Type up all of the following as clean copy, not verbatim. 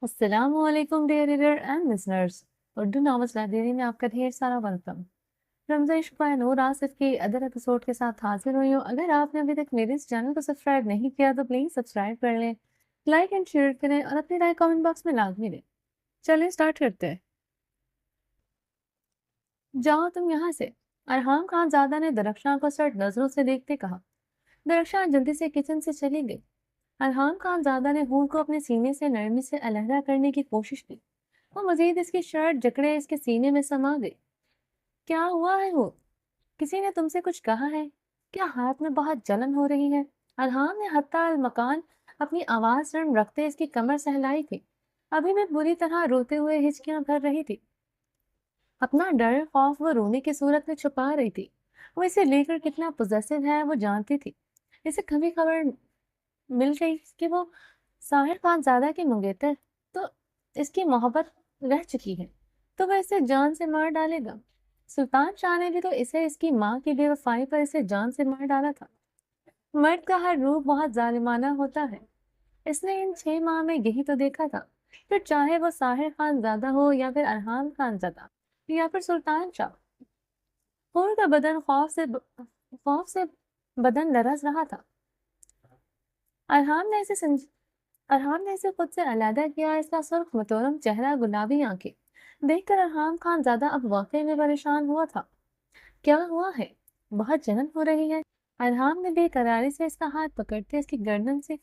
السلام علیکم dear reader and listeners. Urdu novels library میں آپ کا ڈھیر سارا ویلکم. رمضان شکریہ نور آصف کی ادر ایپیسوڈ کے ساتھ حاضر ہوئی ہوں. اگر آپ نے ابھی تک میرے اس چینل کو سبسکرائب نہیں کیا تو پلیز سبسکرائب کر لیں، لائک اینڈ شیئر کریں اور اپنی رائے کامنٹ باکس میں لازمی دیں. چلیں اسٹارٹ کرتے ہیں. جاؤ تم یہاں سے، ارحام خان زادہ نے درخشاں کو سرد نظروں سے دیکھتے کہا. درخشاں جلدی سے کچن سے چلی گئی. ارحام خان زادہ نے حور کو اپنے سینے سے نرمی سے علیحدہ کرنے کی کوشش کی. وہ مزید اس کی شرٹ جکڑے اس کے سینے میں سما گئی. کیا ہوا ہے حور؟ کسی نے تم سے کچھ کہا ہے؟ کیا ہاتھ میں بہت جلن ہو رہی ہے؟ ارحام نے حتی المکان اپنی آواز نرم رکھتے اس کی کمر سہلائی تھی. ابھی میں بری طرح روتے ہوئے ہچکیاں بھر رہی تھی. اپنا ڈر خوف وہ رونے کی صورت میں چھپا رہی تھی. وہ اسے لے کر کتنا پوزیسو ہے وہ جانتی تھی. اسے کبھی خبر مل گئی کہ وہ ساحر خان زادہ کی منگیتر تو اس کی محبت رہ چکی ہے تو وہ اسے جان سے مار ڈالے گا. سلطان شاہ نے بھی تو اسے اس کی ماں کی بے وفائی پر اسے جان سے مار ڈالا تھا. مرد کا ہر روح بہت ظالمانہ ہوتا ہے. اس نے ان 6 ماہ میں یہی تو دیکھا تھا. پھر چاہے وہ ساحر خان زادہ ہو یا پھر ارحام خان زادہ یا پھر سلطان شاہ. حور کا بدن خوف سے بدن لرز رہا تھا. ارحام نے اسے خود سے علیحدہ کیا. اس کا سرخ متورم چہرہ، گلابی آنکھیں دیکھ کر ارحام خان زادہ اب واقعی میں پریشان ہوا تھا. کیا ہوا ہے؟ بہت جلن ہو رہی ہے. ارحام نے بے قراری سے اس کا ہاتھ پکڑتے اس کی گردن سے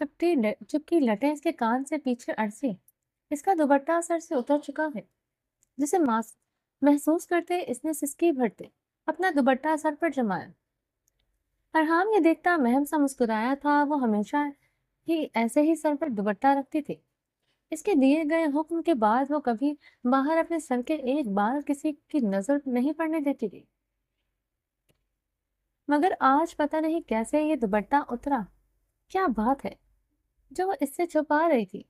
چپکی لٹیں اس کے کان سے پیچھے اڑسی. اس کا دوپٹہ سر سے اتر چکا ہے جسے محسوس کرتے اس نے سسکی بھرتے اپنا دوپٹہ سر پر جمایا. ارحام یہ دیکھتا مہم سا مسکرایا تھا. وہ ہمیشہ ہی ایسے ہی سر پر دوپٹہ رکھتی تھی. اس کے دیے گئے حکم کے بعد وہ کبھی باہر اپنے سر کے ایک بار کسی کی نظر نہیں پڑنے دیتی تھی. مگر آج پتہ نہیں کیسے یہ دوپٹہ اترا. کیا بات ہے جو وہ اس سے چھپا رہی تھی؟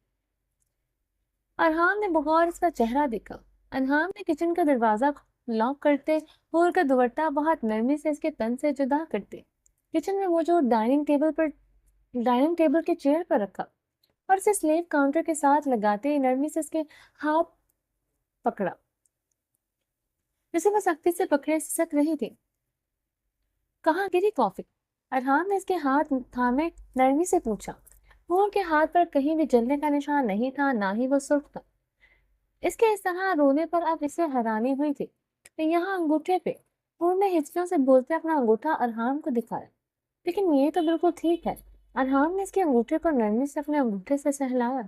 ارحام نے بغور اس کا چہرہ دیکھا. ارحام نے کچن کا دروازہ لاک کرتے حور کا دوپٹہ بہت نرمی سے اس کے تن سے جدا کرتے کچن میں موجود ڈائننگ ٹیبل کے چیئر پر رکھا اور اسے سلیو کاؤنٹر کے ساتھ لگاتے نرمی سے اس کے ہاتھ پکڑا جسے وہ سختی سے پکڑے سسک رہی تھی. کہاں گری کافی؟ ارحام نے اس کے ہاتھ تھامے نرمی سے پوچھا. حور کے ہاتھ پر کہیں بھی جلنے کا نشان نہیں تھا، نہ ہی وہ سرخ تھا. اس کے اس طرح رونے پر اب اسے حیرانی ہوئی تھی. یہاں انگوٹھے پہ. حور نے ہچکیوں سے بولتے اپنا انگوٹھا ارحام کو دکھایا. لیکن یہ تو بالکل ٹھیک ہے. ارحام نے اس کے انگوٹھے کو نرمی سے اپنے انگوٹھے سے سہلایا.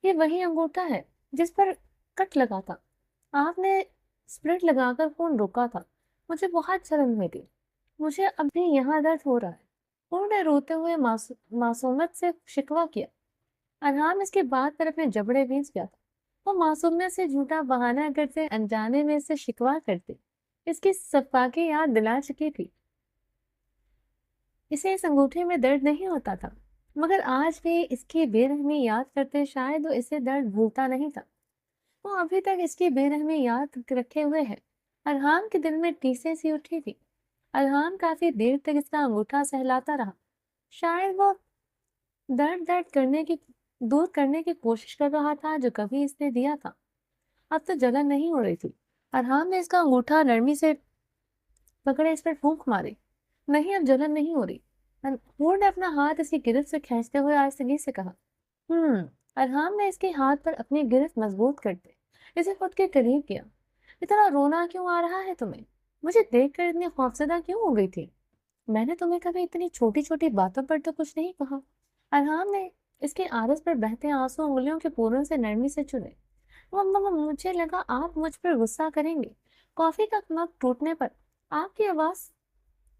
یہ وہی انگوٹھا ہے جس پر کٹ لگا تھا. آپ نے اسپرٹ لگا کر خون روکا تھا. مجھے بہت شرم ہوئی تھی. مجھے اب بھی یہاں درد ہو رہا ہے. حور نے روتے ہوئے معصومیت سے شکوہ کیا. ارحام اس کے بعد پر اپنے جبڑے بیچ گیا تھا. وہ معصومیت سے جھوٹا بہانہ کرتے انجانے میں اس سے شکوہ کرتے اس کی صفاقی یاد دلا چکی تھی. اسے اس انگوٹھے میں درد نہیں ہوتا تھا مگر آج بھی اس کی بے رحمی یاد کرتے شاید وہ اسے درد بھولتا نہیں تھا. وہ ابھی تک اس کی بے رحمی یاد رکھے ہوئے ہے. ارحام کے دل میں ٹیسیں سی اٹھی تھی. ارحام کافی دیر تک اس کا انگوٹھا سہلاتا رہا. شاید وہ دور کرنے کی کوشش کر رہا تھا جو کبھی اس نے دیا تھا. اب تو جلن نہیں ہو رہی تھی. ارحام نے اس کا انگوٹھا نرمی سے پکڑے اس پر پھونک ماری. نہیں، اب جلن نہیں ہو رہی. حور نے اپنا ہاتھ اس کی گرفت سے کھینچتے ہوئے آہستگی سے کہا. ارحام نے اس کے ہاتھ پر اپنی گرفت مضبوط کرتے اسے خود کے قریب کیا. اتنا رونا کیوں آ رہا ہے تمہیں؟ مجھے دیکھ کر اتنی خوفزدہ کیوں ہو گئی تھی؟ میں نے تمہیں کبھی اتنی چھوٹی چھوٹی باتوں پر تو کچھ نہیں کہا. ارحام نے اس کے عارض پر بہتے آنسو انگلیوں کے پوروں سے نرمی سے چنے. مجھے لگا آپ مجھ پر غصہ کریں گے. کافی کا مگ ٹوٹنے پر آپ کی آواز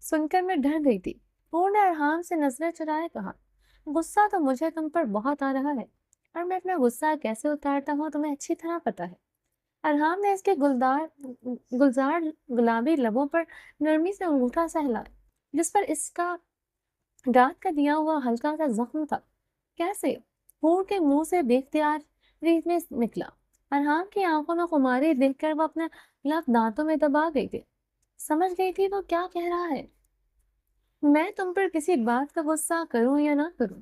سن کر میں ڈر گئی تھی. حور نے ارحام سے نظریں چرائے کہا. غصہ تو مجھے تم پر بہت آ رہا ہے اور میں اپنا غصہ کیسے اتارتا ہوں تمہیں اچھی طرح پتا ہے. ارحام نے اس کے گلزار گلابی لبوں پر نرمی سے انگوٹھا سہلایا جس پر اس کا رات کا دیا ہوا ہلکا سا زخم تھا. کیسے؟ حور کے منہ سے بے اختیار ریت میں نکلا. ارحام کی آنکھوں میں خماری دیکھ کر وہ اپنے لب دانتوں میں دبا گئی تھی. سمجھ گئی تھی وہ کیا کہہ رہا ہے. میں تم پر کسی بات کا غصہ کروں یا نہ کروں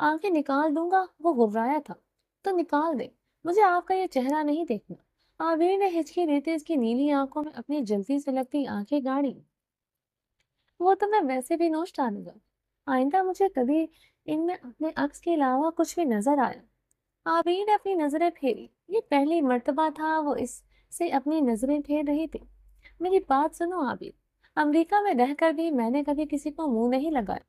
آنکھیں نکال دوں گا، وہ گھبرایا تھا۔ تو نکال دے، مجھے آپ کا یہ چہرہ نہیں دیکھنا۔ عابر نے ہچکی دیتے اس کی نیلی آنکھوں میں اپنی جلتی سے لگتی آنکھیں گاڑی۔ وہ تو میں ویسے بھی نوش ڈالوں گا، آئندہ مجھے کبھی ان میں اپنے عکس کے علاوہ کچھ بھی نظر آیا۔ عابر نے اپنی نظریں پھیری، یہ پہلی مرتبہ تھا وہ اس سے اپنی نظریں پھیر رہی تھی۔ میری بات سنو عابر، امریکہ میں رہ کر بھی میں نے کبھی کسی کو منہ نہیں لگایا۔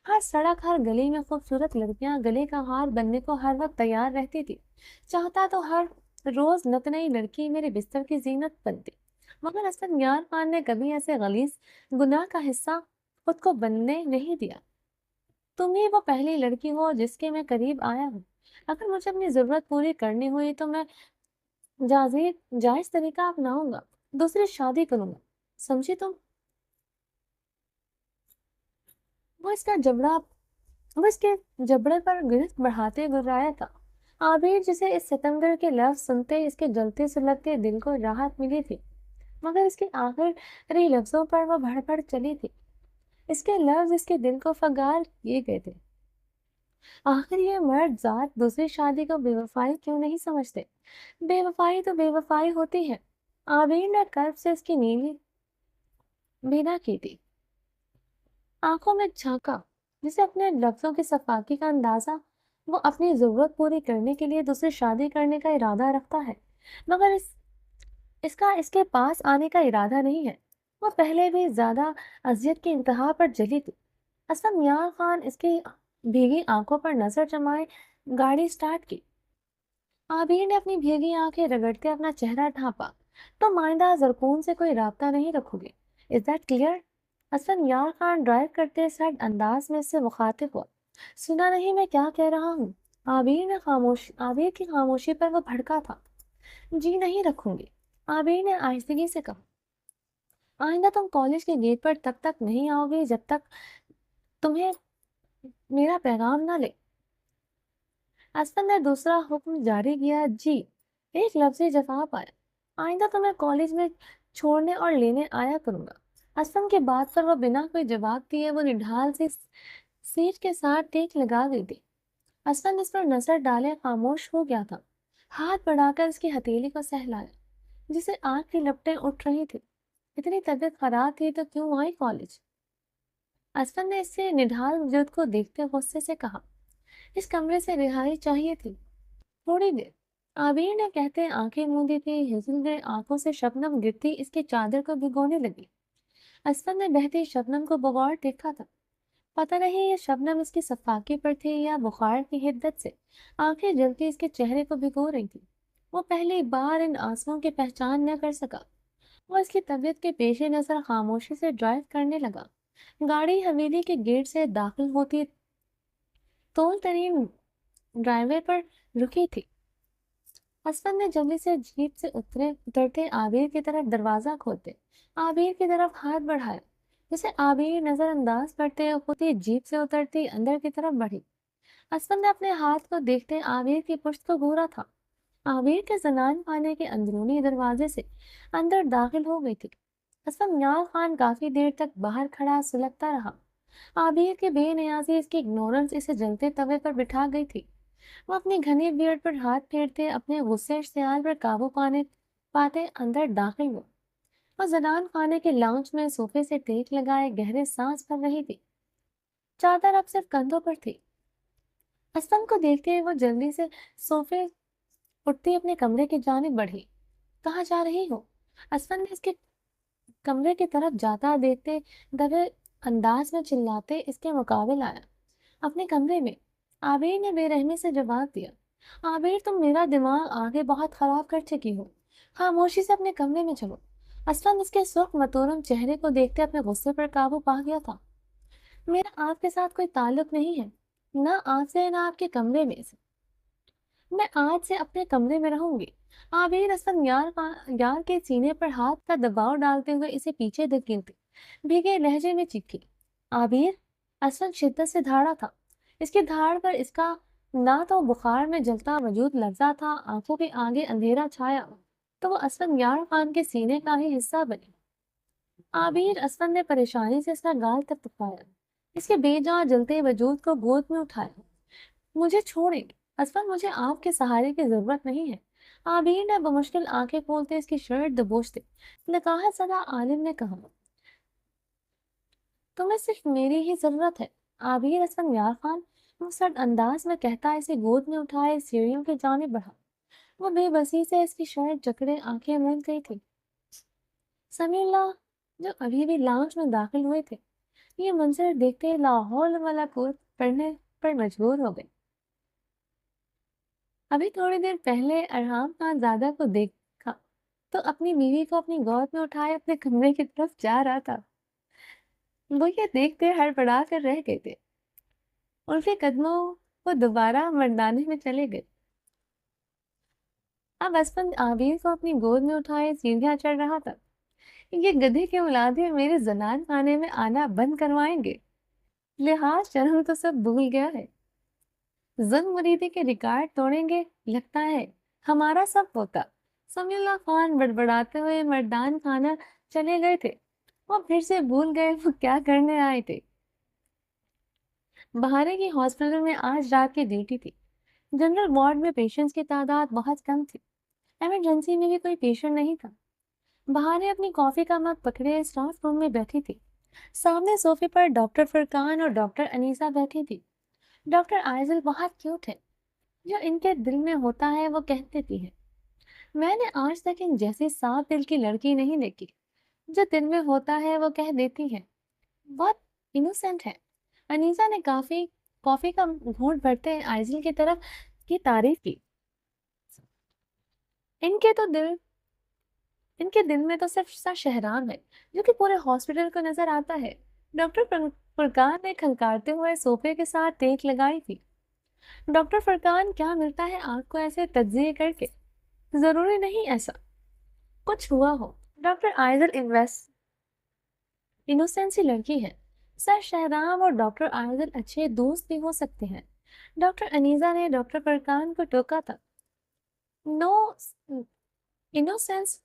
ہر سڑک، ہر گلی میں خوبصورت لڑکیاں گلے کا ہار بننے کو ہر وقت تیار رہتی تھی۔ چاہتا تو ہر روز نت نئی لڑکی میرے بستر کی زینت بنتی، مگر اسد یار خان نے کبھی ایسے غلیظ گناہ کا حصہ خود کو بننے نہیں دیا۔ تم ہی وہ پہلی لڑکی ہو جس کے میں قریب آیا ہوں۔ اگر مجھے اپنی ضرورت پوری کرنی ہوئی تو میں جائز طریقہ اپناؤں گا، دوسری شادی کروں گا، سمجھی تم؟ وہ اس کا جبڑا وہ اس کے جبڑے پر گرفت بڑھاتے گرایا تھا۔ عابر جسے اس ستمگر کے لفظ سنتے اس کے جلتے سلگتے دل کو راحت ملی تھی، مگر اس کے آخری لفظوں پر وہ بڑھ بڑھ چلی تھی۔ اس کے لفظ اس کے دل کو فگار کیے گئے تھے۔ آخر یہ مرد ذات دوسری شادی کو بے وفائی کیوں نہیں سمجھتے؟ بے وفائی تو بے وفائی ہوتی ہے۔ عابر نے قلب سے اس کی نیلی بینا کی تھی، آنکھوں میں جھانکا، جسے اپنے لفظوں کی صفاکی کا اندازہ۔ وہ اپنی ضرورت پوری کرنے کے لیے دوسری شادی کرنے کا ارادہ رکھتا ہے، مگر اس کے پاس آنے کا ارادہ نہیں ہے۔ وہ پہلے بھی زیادہ اذیت کی انتہا پر جلی تھی۔ اسد یار خان اس کی بھیگی آنکھوں پر نظر جمائے گاڑی سٹارٹ کی۔ عابر نے اپنی بھیگی آنکھیں رگڑتے اپنا چہرہ ڈھانپا۔ تو مائندہ زرکون سے کوئی رابطہ نہیں رکھو گے، از دیٹ کلیئر؟ اسد یار خان ڈرائیو کرتے سرد انداز میں اس سے مخاطب ہوا۔ سنا نہیں میں کیا کہہ رہا ہوں؟ عابر کی خاموشی پر وہ بھڑکا تھا۔ جی نہیں رکھوں گی، عابر نے آہستگی سے کہا۔ آئندہ تم کالج کے گیٹ پر تب تک نہیں آؤ گے جب تک تمہیں میرا پیغام نہ لے۔ اسد نے دوسرا حکم جاری کیا، جی، ایک لفظی جواب آیا۔ آئندہ تمہیں کالج میں چھوڑنے اور لینے آیا کروں گا۔ اسد کے بات پر وہ بنا کوئی جواب دیے وہ نڈھال سی سیٹ کے ساتھ ٹیک لگا گئی تھی۔ اسد اس پر نظر ڈالے خاموش ہو گیا تھا، ہاتھ بڑھا کر اس کی ہتھیلی کو سہلایا جسے آگ کی لپٹیں اٹھ رہی تھی۔ اتنی طبیعت خراب تھی تو کیوں آئی کالج؟ اسد نے اس سے نڈھال وجود کو دیکھتے غصے سے کہا، اس کمرے سے رہائی چاہیے تھی تھوڑی دیر۔ عابر نے کہتے آنکھیں موندی تھی، ہزل گئے آنکھوں سے شبنم گرتی اس کے چادر کو بھگونے لگی۔ اسد نے بہتی شبنم کو بغور دیکھا تھا، پتہ نہیں یہ شبنم اس کی صفاکی پر تھی یا بخار کی حدت سے آنکھیں جلتی اس کے چہرے کو بھگو رہی تھی۔ وہ پہلی بار ان آنسوؤں کی پہچان نہ کر سکا۔ وہ اس کی طبیعت کے پیش نظر خاموشی سے ڈرائیو کرنے لگا۔ گاڑی حویلی کے گیٹ سے داخل ہوتی طول ترین ڈرائی وے پر رکی تھی۔ اسد نے جلدی سے جیپ سے اترتے عابر کی طرف دروازہ کھولتے عابر کی طرف ہاتھ بڑھایا، جسے عابر نظر انداز کرتے خود ہی جیپ سے اترتی اندر کی طرف بڑھی۔ اسد نے اپنے ہاتھ کو دیکھتے عابر کی پشت کو گھورا تھا۔ عابر کے زنان خانے کے اندرونی دروازے سے اندر داخل ہو گئی تھی۔ اسد یار خان کافی دیر تک باہر کھڑا سلگتا رہا۔ عابر کی بے نیازی، اس کی اگنورنس اسے جلتے توے پر بٹھا گئی تھی۔ وہ اپنی گھنی بیئرڈ پر ہاتھ پھیرتے اپنے غصے اشتعال پر قابو پاتے اندر داخل ہوئے۔ وہ زنان خانے کے لاؤنج میں صوفے سے ٹیک لگائے گہرے سانس بھر رہی تھی، چادر اب صرف کندھوں پر تھی۔ اسد کو دیکھتے ہوئے وہ جلدی سے صوفے اٹھتی اپنے کمرے کی جانب بڑھی۔ کہاں جا رہی ہو؟ اسد نے اس کے کمرے کی طرف جاتا دیکھتے دبے انداز میں چلاتے اس کے مقابل آیا۔ اپنے کمرے میں، عابر نے بے رحمی سے جواب دیا۔ عابر تم میرا دماغ آگے بہت خراب کر چکی ہو، خاموشی سے اپنے کمرے میں چلو۔ اسد اس کے سرخ متورم چہرے کو دیکھتے اپنے غصے پر قابو پا گیا تھا۔ میرا آپ کے ساتھ کوئی تعلق نہیں ہے، نہ آپ سے نہ آپ کے کمرے میں سے۔ میں آج سے اپنے کمرے میں رہوں گی۔ عابر اسد یار کے سینے پر ہاتھ کا دباؤ ڈالتے ہوئے اسے پیچھے دھکیلتے بھیگے لہجے میں چیخی۔ عابر! اسد شدت سے دھاڑا تھا، اس کی دھاڑ پر اس کا نہ تو بخار میں جلتا وجود لرزا تھا، آنکھوں کے آگے اندھیرا چھایا تو وہ اسد یار خان کے سینے کا ہی حصہ بنی۔ عابر! اسد نے پریشانی سے اس کا گال تک تپایا، اس کے بے جان جلتے وجود کو گود میں اٹھایا۔ مجھے چھوڑیں، اصلاً مجھے آپ کے سہارے کی ضرورت نہیں ہے۔ عابر نے بمشکل آنکھیں کھولتے اس کی شرٹ دبوچتے نقاہت زدہ عالم نے کہا، تمہیں صرف میری ہی ضرورت ہے۔ عابر اسفندیار خان مسرد انداز میں کہتا اسے گود میں اٹھائے سیڑھیوں کی جانب بڑھا۔ وہ بے بسی سے اس کی شرٹ جکڑے آنکھیں موند گئی تھی۔ سمیع اللہ جو ابھی بھی لاؤنج میں داخل ہوئے تھے یہ منظر دیکھتے لاحول ولا قوت پڑھنے پر مجبور ہو گئے۔ ابھی تھوڑی دیر پہلے ارحام خان زادہ کو دیکھا تو اپنی بیوی کو اپنی گود میں اٹھائے اپنے کمرے کی طرف جا رہا تھا۔ وہ یہ دیکھتے ہڑبڑا کر رہ گئے تھے۔ ان کے قدموں وہ دوبارہ مردانے میں چلے گئے۔ اب اسفند عابر کو اپنی گود میں اٹھائے سیڑھیاں چڑھ رہا تھا۔ یہ گدھے کے اولادیں میرے زنان خانے میں آنا بند کروائیں گے۔ لحاظ شرم تو سب بھول گیا ہے۔ زن مریدی کے ریکارڈ توڑیں گے لگتا ہے ہمارا سب ہوتا۔ سمیع اللہ خان بڑبڑاتے ہوئے مردان خانہ چلے گئے تھے۔ وہ پھر سے بھول گئے وہ کیا کرنے آئے تھے۔ بہارے کی ہاسپٹل میں آج رات کی ڈیوٹی تھی۔ جنرل وارڈ میں پیشنٹس کی تعداد بہت کم تھی۔ ایمرجنسی میں بھی کوئی پیشنٹ نہیں تھا۔ بہارے اپنی کافی کا مگ پکڑے اسٹاف روم میں بیٹھی تھی۔ سامنے صوفے پر ڈاکٹر فرقان اور ڈاکٹر انیسہ بیٹھی تھی۔ ڈاکٹر آئزل بہت کیوٹ ہے۔ جو ان کے دل میں ہوتا ہے وہ کہہ دیتی ہے۔ میں نے آج تک ان جیسی صاف دل کی لڑکی نہیں دیکھی۔ جو دل میں ہوتا ہے وہ کہہ دیتی ہے۔ بہت انوسینٹ ہے۔ انیسہ نے کافی کا گھونٹ بھرتے آئزل کی طرف کی تعریف کی۔ ان کے دل میں تو صرف سر شہرام ہے جو کہ پورے ہاسپٹل کو نظر آتا ہے۔ ڈاکٹر فرقان نے کھنکارتے ہوئے صوفے کے ساتھ ٹیک لگائی تھی۔ ڈاکٹر فرقان کیا ملتا ہے آپ کو ایسے تجزیے کر کے؟ ضروری نہیں ایسا کچھ ہوا ہو۔ ڈاکٹر آئزل انوسینسی لڑکی ہے۔ سر شہرام اور ڈاکٹر آئزل اچھے دوست بھی ہو سکتے ہیں۔ ڈاکٹر انیسہ نے ڈاکٹر فرقان کو ٹوکا تھا۔ نو انوسینس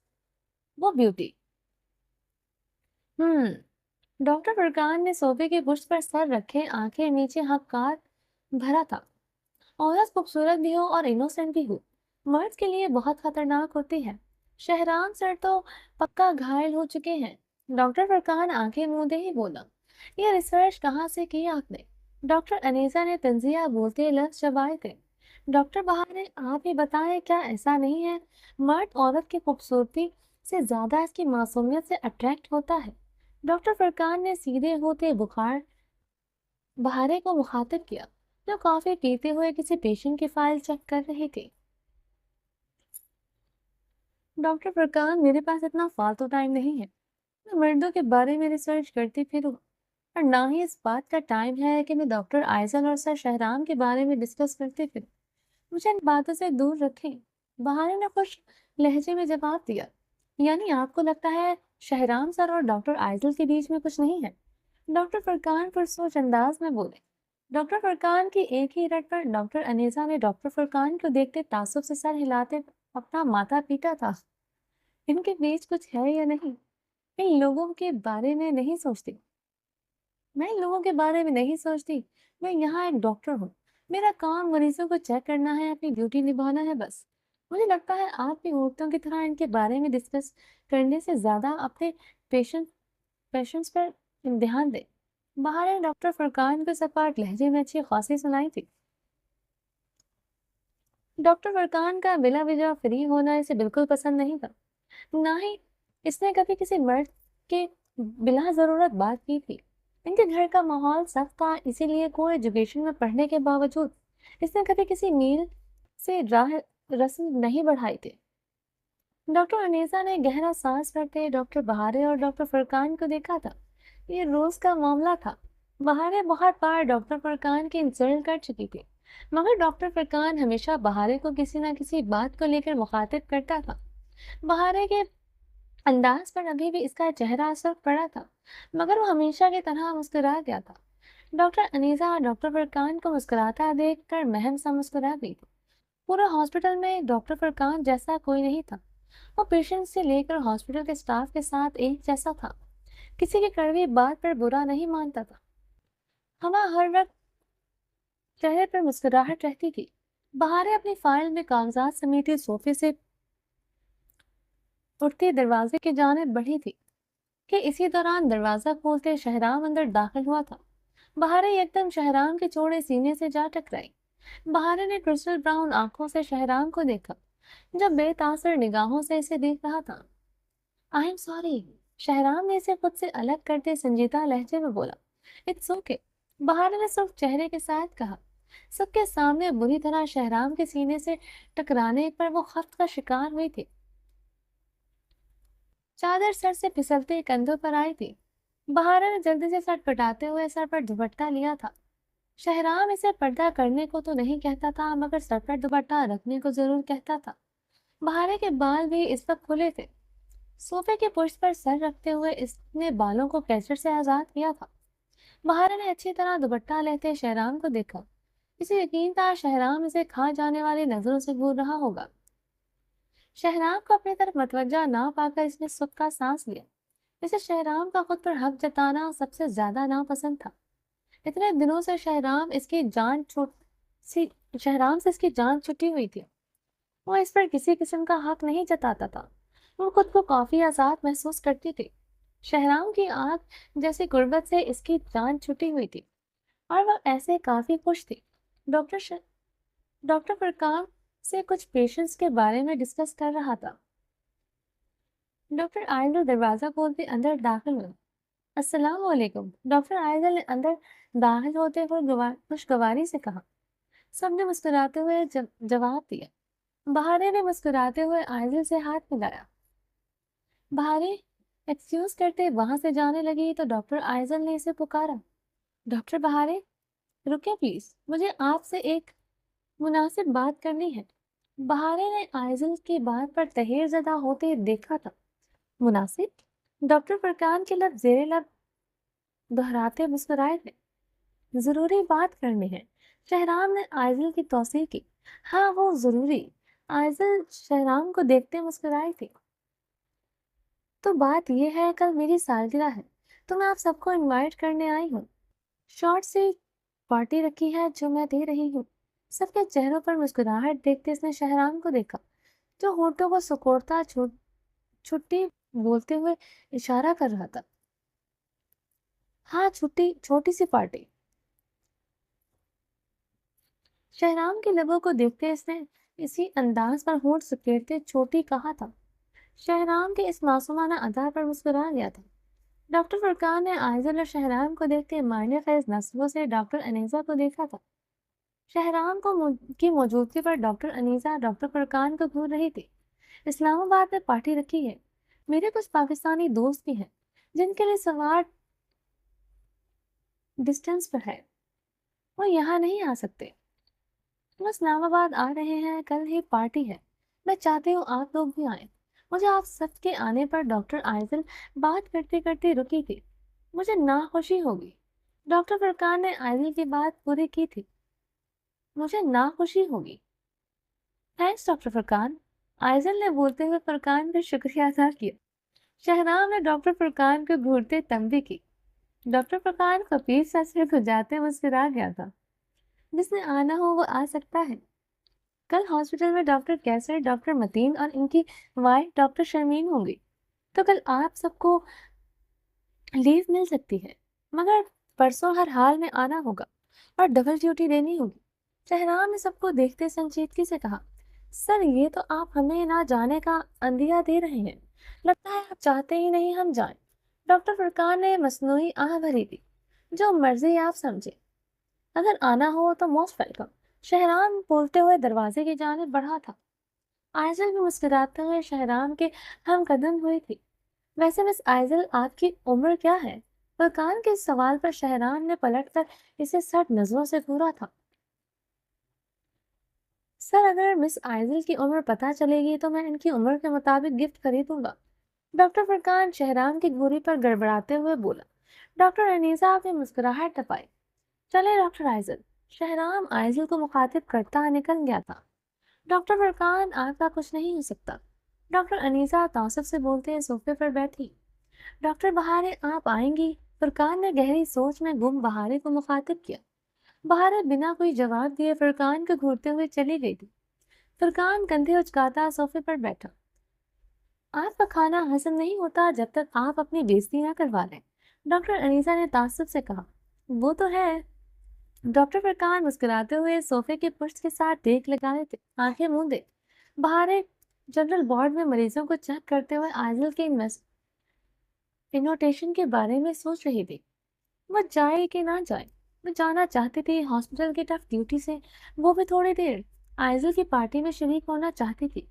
وہ بیوٹی۔ ڈاکٹر فرقان نے صوفے کی پشت پر سر رکھے آنکھیں نیچے حقار بھرا تھا۔ عورت خوبصورت بھی ہو اور انوسینٹ بھی ہو مرد کے لیے بہت خطرناک ہوتی ہے۔ شہرام سر تو پکا گھائل ہو چکے ہیں۔ ڈاکٹر فرقان آنکھیں مودے ہی بولا، یہ ریسرچ کہاں سے کی آپ نے؟ ڈاکٹر انیسہ نے تنزیہ بولتے لفظ چبائے تھے۔ ڈاکٹر بہارے آپ ہی بتائیں کیا ایسا نہیں ہے مرد عورت کی خوبصورتی سے زیادہ اس کی معصومیت سے اٹریکٹ ہوتا ہے؟ ڈاکٹر فرقان نے سیدھے ہوتے بہارے کو مخاطب کیا جو کافی پیتے ہوئے کسی پیشنٹ کی فائل چیک کر رہی تھی۔ ڈاکٹر فرقان میرے پاس اتنا فالتو ٹائم نہیں ہے۔ میں مردوں کے بارے میں ریسرچ کرتی پھروں اور نہ ہی اس بات کا ٹائم ہے کہ میں ڈاکٹر آئزل اور سر شہرام کے بارے میں ڈسکس کرتی پھروں۔ مجھے ان باتوں سے دور رکھیں۔ بہارے نے خوش لہجے میں جواب دیا، یعنی آپ کو لگتا ہے شہرام سر اور ڈاکٹر آئزل کے بیچ میں کچھ نہیں ہے؟ ڈاکٹر فرقان پرسوچ انداز میں بولے۔ ڈاکٹر فرقان کی ایک ہی رٹ پر ڈاکٹر انیسہ نے ڈاکٹر فرقان کو دیکھتے تعصب سے سر ہلاتے اپنا ماتھا پیٹا تھا۔ ان کے بیچ کچھ ہے یا نہیں؟ ان لوگوں کے بارے میں نہیں سوچتی۔ میں ان لوگوں کے بارے میں نہیں سوچتی۔ میں یہاں ایک ڈاکٹر ہوں۔ میرا کام مریضوں کو چیک کرنا ہے، اپنی ڈیوٹی نبھانا ہے بس۔ مجھے لگتا ہے آپ بھی عورتوں کی طرح ان کے بارے میں ڈسکس کرنے سے زیادہ اپنے پیشنٹس پر دھیان دیں۔ باہر نے ڈاکٹر فرقان کو سپاٹ لہجے میں اچھی خاصی سنائی تھی۔ ڈاکٹر فرقان کا بلا وجہ فری ہونا اسے بالکل پسند نہیں تھا، نہ ہی اس نے کبھی کسی مرد کے بلا ضرورت بات کی تھی۔ ان کے گھر کا ماحول سخت تھا، اسی لیے کو ایجوکیشن میں پڑھنے کے باوجود اس نے کبھی کسی میل سے راہ رسم نہیں بڑھائی تھی۔ ڈاکٹر انیسہ نے گہرا سانس بھرتے ڈاکٹر بہارے اور ڈاکٹر فرقان کو دیکھا تھا۔ یہ روز کا معاملہ تھا۔ بہارے بہت بار ڈاکٹر فرقان کی انسلٹ کر چکی تھی، مگر ڈاکٹر فرقان ہمیشہ بہارے کو کسی نہ کسی بات کو لے کر مخاطب کرتا تھا۔ بہارے کے انداز پر ابھی بھی اس کا چہرہ اثر پڑا تھا، مگر وہ ہمیشہ کی طرح مسکرا گیا تھا۔ ڈاکٹر انیسہ اور ڈاکٹر فرقان کو مسکراتا دیکھ کر مہم سا مسکرا گئی تھی۔ پورے ہاسپٹل میں ڈاکٹر فرقان جیسا کوئی نہیں تھا۔ وہ پیشنٹ سے لے کر ہاسپٹل کے اسٹاف کے ساتھ ایک جیسا تھا، کسی کی کڑوی بات پر برا نہیں مانتا تھا۔ ہوا ہر وقت چہرے پر مسکراہٹ رہتی تھی۔ بہاریں اپنی فائل میں کاغذات سمیٹے صوفے سے اٹھتے دروازے کی جانب بڑھی تھی کہ اسی دوران دروازہ کھولتے شہرام اندر داخل ہوا تھا۔ بہاریں یکدم شہرام کے چوڑے سینے سے جا ٹکرائی۔ بہاریں نے کرسٹل براؤن آنکھوں سے شہرام کو دیکھا جو بے تاثر نگاہوں سے اسے دیکھ رہا تھا۔ آئی ایم سوری، شہرام نے اسے خود سے الگ کرتے سنجیدہ لہجے میں بولا۔ اٹس اوکے، بہاریں نے سرخ چہرے کے ساتھ کہا۔ سب کے سامنے بری طرح شہرام کے سینے سے ٹکرانے پر وہ خفت کا شکار ہوئی تھی۔ چادر سر سے پھسلتے کندھوں پر آئی تھی۔ بہاریں نے جلدی سے سر پٹاتے ہوئے سر پر دوپٹہ لیا تھا۔ شہرام اسے پردہ کرنے کو تو نہیں کہتا تھا مگر سر پر دوپٹہ رکھنے کو ضرور کہتا تھا۔ بہاریں کے بال بھی اس وقت کھلے تھے۔ صوفے کے پشت پر سر رکھتے ہوئے اس نے بالوں کو کیچڑ سے آزاد کیا تھا۔ بہاریں نے اچھی طرح دوپٹہ لیتے شہرام کو دیکھا۔ اسے یقین تھا شہرام اسے کھا جانے والی نظروں سے گھور رہا ہوگا۔ شہرام کو اپنی طرف متوجہ نہ پا کر اس نے سکھ کا سانس لیا۔ اسے شہرام کا خود پر حق جتانا سب سے زیادہ ناپسند تھا۔ اتنے دنوں سے شہرام سے اس کی جان چھٹی ہوئی تھی۔ وہ اس پر کسی قسم کا حق نہیں جتاتا تھا۔ وہ خود کو کافی آزاد محسوس کرتی تھی۔ شہرام کی آنکھ جیسی غربت سے اس کی جان چھٹی ہوئی تھی اور وہ ایسے کافی خوش تھی۔ ڈاکٹر فرقان سے کچھ پیشنٹس کے بارے میں ڈسکس کر رہا تھا۔ ڈاکٹر آئزل دروازہ کھولتے اندر داخل ہوئے۔ السلام علیکم، ڈاکٹر آئزل نے اندر داخل ہوتے ہوئے خوشگواری سے کہا۔ سب نے مسکراتے ہوئے جواب دیا۔ بہاریں نے مسکراتے ہوئے آئزل سے ہاتھ ملایا۔ بہاریں ایکسکیوز کرتے وہاں سے جانے لگی تو ڈاکٹر آئزل نے اسے پکارا۔ ڈاکٹر بہاریں، رکے پلیز، مجھے آپ سے ایک مناسب بات کرنی ہے۔ بہاریں نے آئزل کی بات پر تحیر زدہ ہوتے دیکھا تھا۔ مناسب؟ ڈاکٹر فرقان کے لب زیر لب دہراتے مسکرائے تھے۔ ضروری بات کرنی ہے، شہرام نے آئزل کی توصیح کی۔ ہاں وہ ضروری۔ آئزل شہرام کو دیکھتے مسکرائی تھی۔ تو بات یہ ہے، کل میری سالگرہ ہے تو میں آپ سب کو انوائٹ کرنے آئی ہوں۔ شارٹ سی پارٹی رکھی ہے جو میں دے رہی ہوں۔ سب کے چہروں پر مسکراہٹ دیکھتے اس نے شہرام کو دیکھا جو ہونٹوں کو سکوڑتا چھٹی بولتے ہوئے اشارہ کر رہا تھا۔ ہاں چھوٹی سی پارٹی۔ شہرام کے لبوں کو دیکھتے اس نے اسی انداز پر ہونٹ سکیڑتے چھوٹی کہا تھا۔ شہرام کے اس معصومانہ ادا پر مسکرا گیا تھا۔ ڈاکٹر فرقان نے آئزل اور شہرام کو دیکھتے معنی خیز نظروں سے ڈاکٹر انیزہ کو دیکھا تھا۔ شہرام کی موجودگی پر ڈاکٹر انیزہ ڈاکٹر فرقان کو گھور رہی تھی۔ اسلام آباد میں پارٹی رکھی ہے، میرے کچھ پاکستانی دوست بھی ہیں جن کے لیے سوار ڈسٹینس پر ہے، وہ یہاں نہیں آ سکتے۔ وہ اسلام آباد آ رہے ہیں، کل ہی پارٹی ہے، میں چاہتی ہوں آپ لوگ بھی آئیں۔ مجھے آپ سب کے آنے پر ڈاکٹر آئزل بات کرتے کرتے رکی تھی، مجھے ناخوشی ہوگی۔ ڈاکٹر فرقان نے آئزل کی بات پوری کی تھی۔ مجھے ناخوشی ہوگی۔ تھینکس ڈاکٹر فرقان، آئزل نے بولتے ہوئے فرقان کا شکریہ ادا کیا۔ شہرام نے ڈاکٹر فرقان کو گھورتے تنبیہ کی۔ ڈاکٹر فرقان خفیف سا سر کھجاتے مسکرا گیا تھا۔ جس نے آنا ہو وہ آ سکتا ہے۔ کل ہاسپٹل میں ڈاکٹر کیسر، ڈاکٹر متین اور ان کی وائف ڈاکٹر شرمین ہوں گی، تو کل آپ سب کو لیو مل سکتی ہے، مگر پرسوں ہر حال میں آنا ہوگا اور ڈبل ڈیوٹی دینی ہوگی۔ شہرام نے سب کو دیکھتے سنجیدگی سے کہا، سر یہ تو آپ ہمیں نہ جانے کا عندیہ دے رہے ہیں، لگتا ہے آپ چاہتے ہی نہیں ہم جائیں۔ ڈاکٹر فرقان نے مصنوعی آہ بھری تھی، جو مرضی آپ سمجھے، اگر آنا ہو تو موسٹ ویلکم۔ شہرام بولتے ہوئے دروازے کی جانب بڑھا تھا۔ آئزل بھی مسکراتے ہوئے شہرام کے ہم قدم ہوئی تھی۔ ویسے مس آئزل آپ کی عمر کیا ہے؟ فرقان کے سوال پر شہرام نے پلٹ کر اسے سخت نظروں سے گھورا تھا۔ سر اگر مس آئزل کی عمر پتہ چلے گی تو میں ان کی عمر کے مطابق گفٹ خریدوں گا۔ ڈاکٹر فرقان شہرام کی گھوری پر گڑبڑاتے ہوئے بولا۔ ڈاکٹر انیزہ نے مسکراہٹ دبائی۔ چلے ڈاکٹر آئزل۔ شہرام آئزل کو مخاطب کرتا نکل گیا تھا۔ ڈاکٹر فرقان آپ کا کچھ نہیں ہو سکتا، ڈاکٹر انیزہ تعصب سے بولتے صوفے پر بیٹھی۔ ڈاکٹر بہاریں آپ آئیں گی؟ فرقان نے گہری سوچ میں گم بہاریں کو مخاطب کیا۔ بہارت بنا کوئی جواب دیے فرقان کو گھورتے ہوئے چلی گئی تھی۔ فرقان کندھے اچکاتا صوفے پر بیٹھا۔ آپ کا کھانا ہضم نہیں ہوتا جب تک آپ اپنی بےزتی نہ کروا لیں، ڈاکٹر انیسا نے تعصب سے کہا۔ وہ تو ہے۔ ڈاکٹر فرقان مسکراتے ہوئے صوفے کے پشت کے ساتھ ٹیک لگائے تھے، آنکھیں موندے بہارے جنرل وارڈ میں مریضوں کو چیک کرتے ہوئے آئزل کے انویٹیشن کے بارے میں سوچ رہی تھی۔ وہ جائے کہ نہ جائے؟ وہ جانا چاہتی تھی ہاسپٹل کی ٹف ڈیوٹی سے، وہ بھی تھوڑی دیر۔ آئزل کی پارٹی میں شریک ہونا چاہتی تھی۔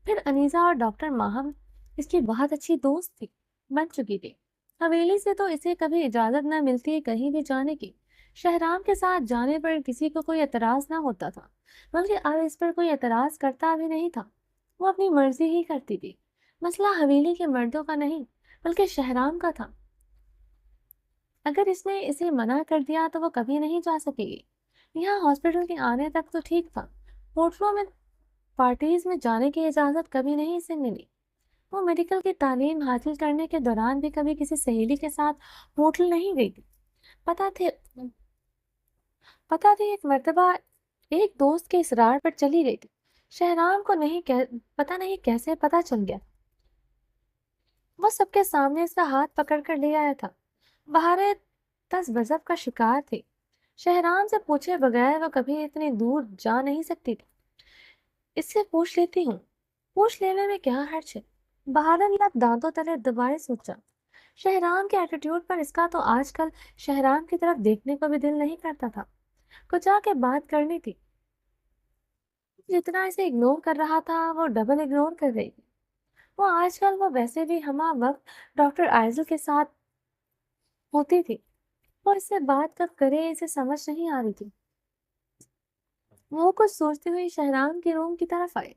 پھر انیسا اور ڈاکٹر ماہم اس کی بہت اچھی دوست تھی، بن چکی تھی۔ حویلی سے تو اسے کبھی اجازت نہ ملتی کہیں بھی جانے کی۔ شہرام کے ساتھ جانے پر کسی کو کوئی اعتراض نہ ہوتا تھا، بلکہ اب اس پر کوئی اعتراض کرتا بھی نہیں تھا۔ وہ اپنی مرضی ہی کرتی تھی۔ مسئلہ حویلی کے مردوں کا نہیں، بلکہ شہرام کا تھا۔ اگر اس نے اسے منع کر دیا تو وہ کبھی نہیں جا سکے گی۔ یہاں ہاسپٹل کے آنے تک تو ٹھیک تھا، ہوٹلوں میں پارٹیز میں جانے کی اجازت کبھی نہیں اسے ملی۔ وہ میڈیکل کی تعلیم حاصل کرنے کے دوران بھی کبھی کسی سہیلی کے ساتھ ہوٹل نہیں گئی تھی۔ پتہ تھی ایک مرتبہ ایک دوست کے اصرار پر چلی گئی تھی۔ شہرام کو پتہ نہیں کیسے پتہ چل گیا۔ وہ سب کے سامنے اس کا ہاتھ پکڑ کر لے آیا تھا۔ بہاریں تس بزب کا شکار تھی۔ شہرام سے پوچھے بغیر وہ کبھی اتنی دور جا نہیں سکتی تھی۔ اس سے پوچھ لیتی ہوں۔ پوچھ لینے میں کیا حرج ہے؟ بہارن لب دانتوں تلے دبائے سوچا۔ شہرام کے ایٹیٹیوڈ پر اس کا تو آج کل شہرام کی طرف دیکھنے کو بھی دل نہیں کرتا تھا۔ کچھ آ کے بات کرنی تھی۔ جتنا اسے اگنور کر رہا تھا وہ ڈبل اگنور کر رہی تھی۔ وہ آج کل وہ ویسے بھی ہمہ وقت ڈاکٹر آئزل کے ساتھ ہوتی تھی۔ وہ اس سے بات کب کرے اسے سمجھ نہیں آ رہی تھی۔ وہ کچھ سوچتے ہوئے شہرام کے روم کی طرف آئے۔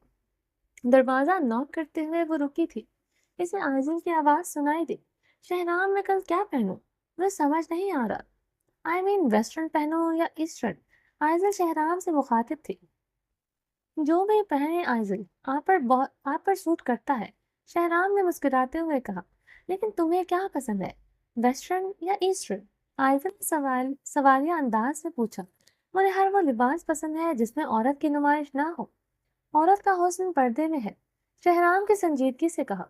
دروازہ نوک کرتے ہوئے وہ رکی تھی۔ اسے آئزل کی آواز سنائی دی۔ شہرام میں کل کیا پہنوں؟ وہ سمجھ نہیں آ رہا۔ ویسٹرن پہنوں یا ایسٹرن؟ آئزل شہرام سے مخاطب تھی۔ جو بھی پہنے آئزل، آپ پر سوٹ کرتا ہے، شہرام نے مسکراتے ہوئے کہا۔ لیکن تمہیں کیا پسند ہے، ویسٹرن یا ایسٹرن؟ آئزل نے سوالیہ انداز میں پوچھا۔ مجھے ہر وہ لباس پسند ہے جس میں عورت کی نمائش نہ ہو۔ عورت کا حسن پردے میں ہے، شہرام کی سنجیدگی سے کہا۔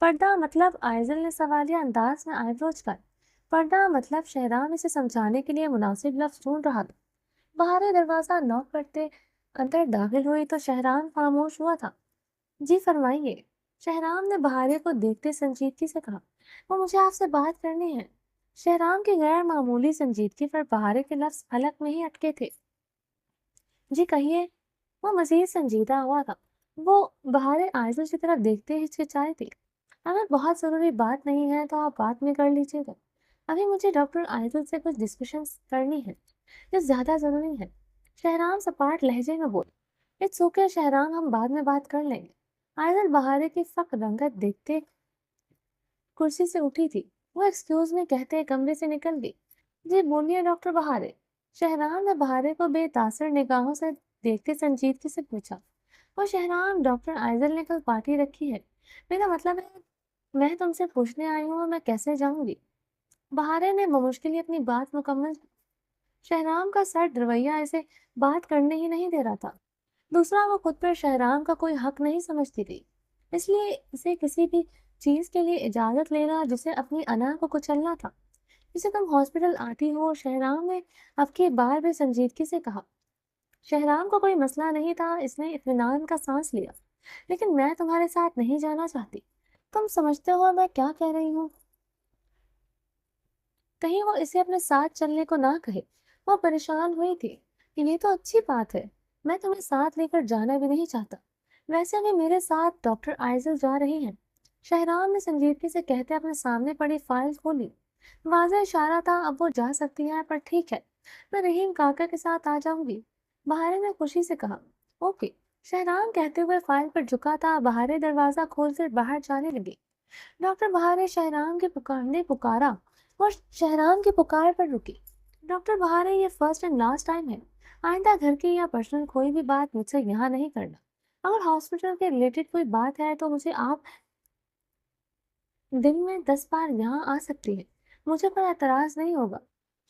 پردہ مطلب؟ آئزل نے سوالیہ انداز میں آئی برو اچکائے۔ پردہ مطلب؟ شہرام اسے سمجھانے کے لیے مناسب لفظ ڈھونڈ رہا تھا۔ بہاریں دروازہ نوک کرتے اندر داخل ہوئی تو شہرام خاموش ہوا تھا۔ جی فرمائیے، شہرام نے بہارے کو دیکھتے سنجیدگی سے کہا۔ وہ مجھے آپ سے بات کرنی ہے۔ شہرام کی غیر معمولی سنجیدگی پر بہارے کے لفظ حلق میں ہی اٹکے تھے۔ جی کہیے۔ وہ مزید سنجیدہ ہوا تھا۔ وہ بہارے آئزل کی طرف دیکھتے ہچکچائی تھی۔ اگر بہت ضروری بات نہیں ہے تو آپ بعد میں کر لیجیے گا۔ ابھی مجھے ڈاکٹر آئزل سے کچھ ڈسکشن کرنی ہے جو زیادہ ضروری ہے۔ شہرام سپاٹ لہجے میں بول۔ اٹس اوکے شہرام، ہم بعد میں بات کر لیں گے۔ آئزل بہارے کی فق رنگت دیکھتے کرسی سے اٹھی تھی۔ وہ ایکسکیوز میں کہتے کمرے سے نکل گئی۔ جی بولیے ڈاکٹر بہارے۔ شہرام نے بہارے کو بے تاثر نگاہوں سے دیکھتے سنجیدگی سے پوچھا۔ وہ شہرام، ڈاکٹر آئزل نے کل پارٹی رکھی ہے، میرا مطلب ہے میں تم سے پوچھنے آئی ہوں میں کیسے جاؤں گی؟ بہارے نے بمشکل اپنی بات مکمل کی۔ شہرام کا سرد رویہ اسے بات کرنے ہی نہیں دے رہا تھا۔ دوسرا، وہ خود پر شہرام کا کوئی حق نہیں سمجھتی تھی، اس لیے اسے کسی بھی چیز کے لیے اجازت لینا جسے اپنی انا کو کچلنا تھا۔ جسے تم ہاسپٹل آتی ہو، شہرام نے اب کی بار بھی سنجیدگی سے کہا۔ شہرام کو کوئی مسئلہ نہیں تھا، اس نے اطمینان کا سانس لیا۔ لیکن میں تمہارے ساتھ نہیں جانا چاہتی۔ تم سمجھتے ہو میں کیا کہہ رہی ہوں؟ کہیں وہ اسے اپنے ساتھ چلنے کو نہ کہے۔ وہ پریشان ہوئی تھی کہ یہ تو اچھی بات ہے، میں تمہیں ساتھ لے کر جانا بھی نہیں چاہتا، ویسے بھی میرے ساتھ ڈاکٹر آئزل جا رہی ہیں۔ شہرام نے سنجیدگی سے کہتے اپنے سامنے پڑی فائل کھولی۔ واضح اشارہ تھا اب وہ جا سکتی ہے، پر ٹھیک ہے، میں رحیم کاکا کے ساتھ آ جاؤں گی، بہارے نے خوشی سے کہا۔ اوکے، شہرام کہتے ہوئے فائل پر جھکا تھا۔ بہارے دروازہ کھول کر باہر جانے لگی۔ ڈاکٹر بہارے شہرام کے پکارا۔ وہ شہرام کی پکار پر رکی۔ ڈاکٹر بہارے، یہ فرسٹ اینڈ لاسٹ ٹائم ہے، آئندہ گھر کی یا پرسنل کوئی بھی بات مجھ سے یہاں نہیں کرنا۔ اگر ہاسپٹل کے ریلیٹڈ کوئی بات ہے تو مجھے آپ دن میں 10 بار یہاں آ سکتی ہے، مجھے کوئی اعتراض نہیں ہوگا۔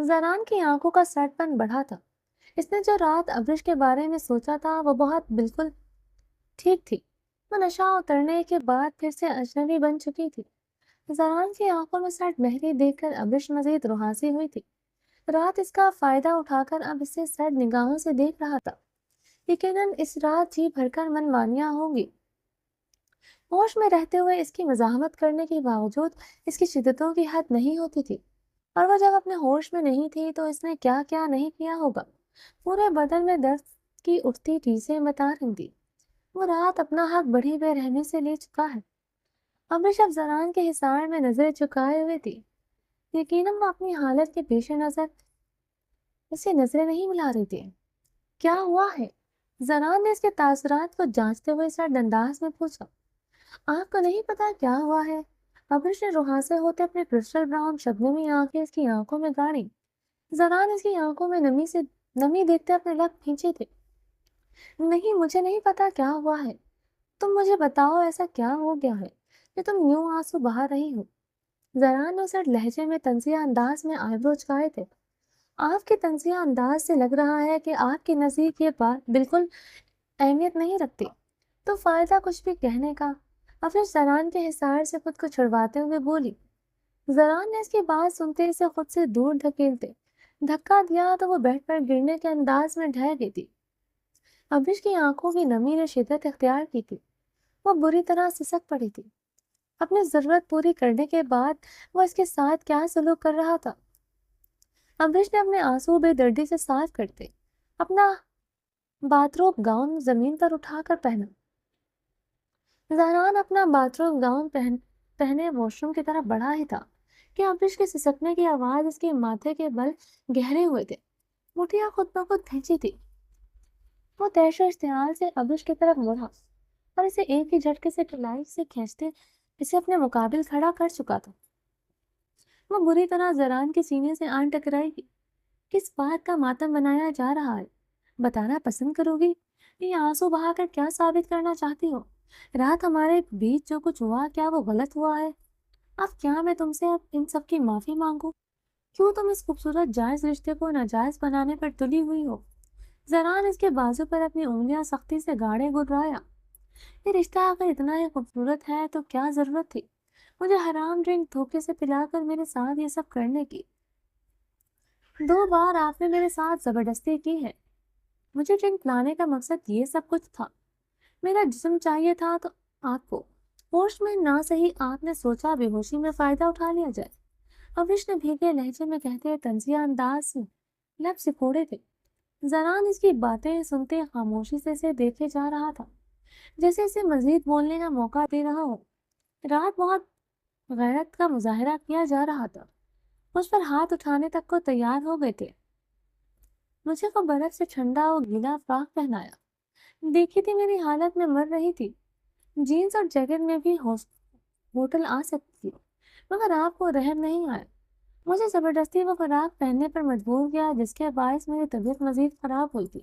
زنان کی آنکھوں کا سڑپن بڑھا تھا۔ اس نے جو رات ابرش کے بارے میں سوچا تھا وہ بہت بالکل ٹھیک تھی۔ وہ نشہ اترنے کے بعد پھر سے اجنبی بن چکی تھی۔ زنان کی آنکھوں میں سرد مہری دیکھ کر ابرش مزید رہاسی ہوئی تھی۔ رات اس کا فائدہ اٹھا کر اب اسے سرد نگاہوں سے دیکھ رہا تھا۔ یقیناً اس رات جی بھر کر من مانیاں ہوں گی۔ ہوش میں رہتے ہوئے اس کی مزاحمت کرنے کے باوجود اس کی شدتوں کی حد نہیں ہوتی تھی، اور وہ جب اپنے ہوش میں نہیں تھی تو اس نے کیا کیا نہیں کیا ہوگا۔ پورے بدن میں درد کی اٹھتی ٹیسیں بتا رہی تھی۔ وہ رات اپنا حق بڑی بے رحمی سے لے چکا ہے۔ ابرش اب زنان کے حصار میں نظریں چکائے ہوئے تھی۔ یقیناً وہ اپنی حالت کے پیش نظر اسے نظریں نہیں ملا رہی تھی۔ کیا ہوا ہے؟ زنان نے اس کے تاثرات کو جانچتے ہوئے سرد انداز میں پوچھا۔ آپ کو نہیں پتا کیا ہوا ہے؟ ابرش نے رہاسے ہوتے اپنے کرسٹل براؤن شبنمی آنکھیں اس کی آنکھوں میں گاڑی۔ زنان اس کی آنکھوں میں نمی دیکھتے اپنے لب کھینچے تھے۔ نہیں، مجھے نہیں پتا کیا ہوا ہے۔ تم مجھے بتاؤ ایسا کیا ہو گیا ہے کہ تم یوں آنسو بہا رہی ہو؟ زنان نے اسے لہجے میں طنزیہ انداز میں آئیبرو چکائے تھے۔ آپ کے طنزیہ انداز سے لگ رہا ہے کہ آپ کے نزدیک یہ بات بالکل اہمیت نہیں رکھتی، تو فائدہ کچھ بھی کہنے کا۔ ابرش زنان کے حصار سے خود کو چھڑواتے ہوئے بولی۔ زنان نے اس کی بات سنتے اسے خود سے دور دھکیلتے دھکا دیا تو وہ بیٹھ پر گرنے کے انداز میں ڈھہ گئی تھی۔ ابرش کی آنکھوں کی نمی نے شدت اختیار کی تھی۔ وہ بری طرح سسک پڑی تھی۔ اپنی ضرورت پوری کرنے کے بعد وہ اس کے ساتھ کیا سلوک کر رہا تھا؟ ابرش نے اپنے آنسو بے دردی سے صاف کرتے اپنا باتھ روب گاؤن زمین پر اٹھا کر پہنا۔ زہران اپنا باتھ روب گاؤن پہنے واش روم کی طرف بڑھا ہی تھا کہ ابرش کے سسکنے کی آواز اس کے ماتھے کے بل گہرے ہوئے تھے۔ مٹھیاں خود بخود کھینچی تھی۔ وہ تیش و اشتعال سے ابرش کی طرف مڑا اور اسے ایک ہی جھٹکے سے کلائی سے کھینچتے اسے اپنے مقابل کھڑا کر چکا تھا۔ وہ بری طرح زران کے سینے سے آن ٹکرائی گی۔ کس بات کا ماتم بنایا جا رہا ہے؟ بتانا پسند کرو گی؟ یہ آنسو بہا کر کیا ثابت کرنا چاہتی ہو؟ رات ہمارے بیچ جو کچھ ہوا کیا وہ غلط ہوا ہے؟ اب کیا میں تم سے اب ان سب کی معافی مانگوں؟ کیوں تم اس خوبصورت جائز رشتے کو ناجائز بنانے پر تلی ہوئی ہو؟ زران اس کے بازو پر اپنی انگلیاں سختی سے گاڑے گرایا۔ یہ رشتہ اگر اتنا ہی خوبصورت ہے تو کیا ضرورت تھی مجھے حرام ڈرنک دھوکے سے پلا کر میرے ساتھ یہ سب کرنے کی؟ 2 بار آپ نے میرے ساتھ زبردستی کی ہے۔ مجھے ڈرنک پلانے کا مقصد یہ سب کچھ تھا۔ میرا جسم چاہیے تھا تو آپ کو ہوش میں نہ صحیح آپ نے سوچا بے ہوشی میں فائدہ اٹھا لیا جائے۔ ابرش نے بھیگے لہجے میں کہتے تنزیہ انداز میں لب سکوڑے تھے۔ زنان اس کی باتیں سنتے خاموشی سے اسے دیکھے جا رہا تھا، جیسے اسے مزید بولنے کا موقع دے رہا ہو۔ رات بہت غیرت کا مظاہرہ کیا جا رہا تھا۔ مجھ پر ہاتھ اٹھانے تک کو تیار ہو گئے تھے۔ مجھے وہ برف سے ٹھنڈا اور گیلا فراق پہنایا۔ دیکھی تھی میری حالت میں مر رہی تھی۔ جینز اور جیکٹ میں بھی ہوٹل آ سکتی تھی، مگر آپ کو رحم نہیں آیا۔ مجھے زبردستی وہ فراق پہننے پر مجبور کیا جس کے باعث میری طبیعت مزید خراب ہوئی تھی۔